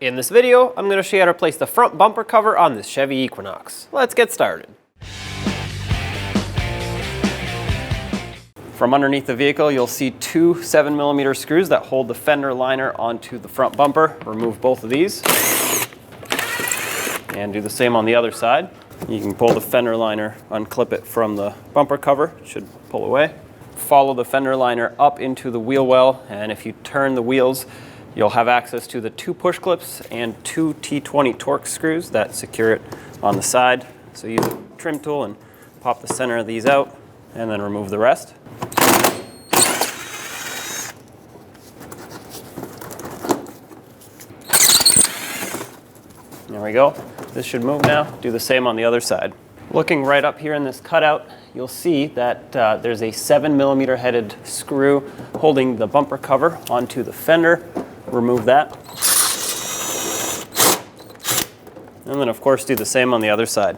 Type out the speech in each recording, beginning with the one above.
In this video, I'm going to show you how to replace the front bumper cover on this Chevy Equinox. Let's get started. From underneath the vehicle, you'll see two 7mm screws that hold the fender liner onto the front bumper. Remove both of these and do the same on the other side. You can pull the fender liner, unclip it from the bumper cover. It should pull away. Follow the fender liner up into the wheel well, and if you turn the wheels, you'll have access to the two push clips and two T20 Torx screws that secure it on the side. So use a trim tool and pop the center of these out and then remove the rest. There we go. This should move now. Do the same on the other side. Looking right up here in this cutout, you'll see that there's a 7mm headed screw holding the bumper cover onto the fender. Remove that. And then of course do the same on the other side.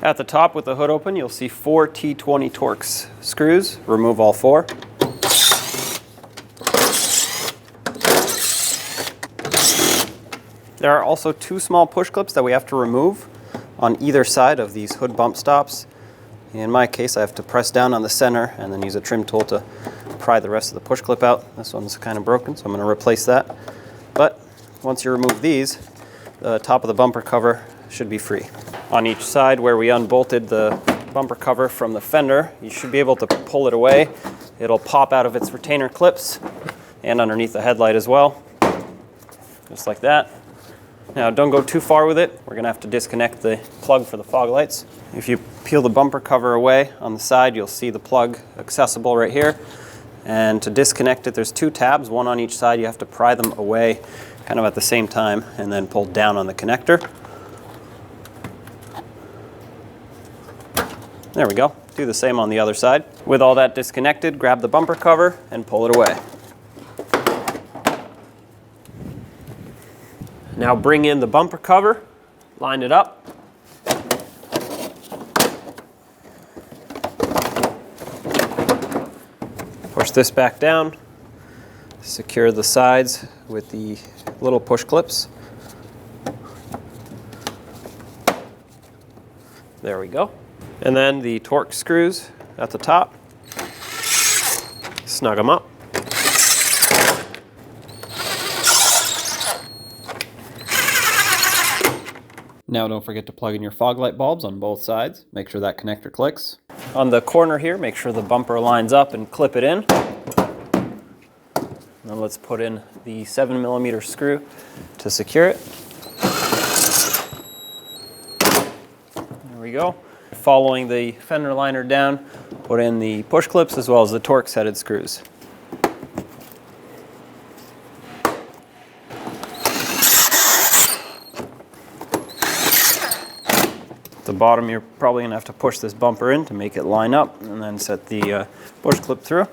At the top with the hood open, you'll see four T20 Torx screws. Remove all four. There are also two small push clips that we have to remove on either side of these hood bump stops. In my case, I have to press down on the center and then use a trim tool to pry the rest of the push clip out. This one's kind of broken, so I'm going to replace that. But once you remove these, the top of the bumper cover should be free. On each side where we unbolted the bumper cover from the fender, you should be able to pull it away. It'll pop out of its retainer clips and underneath the headlight as well, just like that. Now don't go too far with it. We're going to have to disconnect the plug for the fog lights. If you peel the bumper cover away on the side, you'll see the plug accessible right here. And to disconnect it, there's two tabs, one on each side. You have to pry them away kind of at the same time and then pull down on the connector. There we go. Do the same on the other side. With all that disconnected, grab the bumper cover and pull it away. Now bring in the bumper cover, line it up. Push this back down. Secure the sides with the little push clips. There we go. And then the Torx screws at the top. Snug them up. Now don't forget to plug in your fog light bulbs on both sides. Make sure that connector clicks. On the corner here, make sure the bumper lines up and clip it in. Now let's put in the 7mm screw to secure it. There we go. Following the fender liner down, put in the push clips as well as the Torx headed screws. At the bottom, you're probably going to have to push this bumper in to make it line up and then set the push clip through.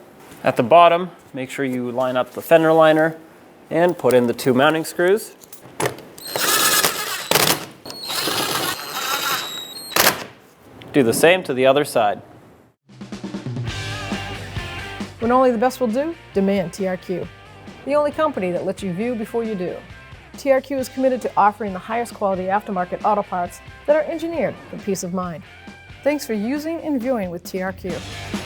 At the bottom, make sure you line up the fender liner and put in the two mounting screws. Do the same to the other side. When only the best will do, demand TRQ. The only company that lets you view before you do. TRQ is committed to offering the highest quality aftermarket auto parts that are engineered for peace of mind. Thanks for using and viewing with TRQ.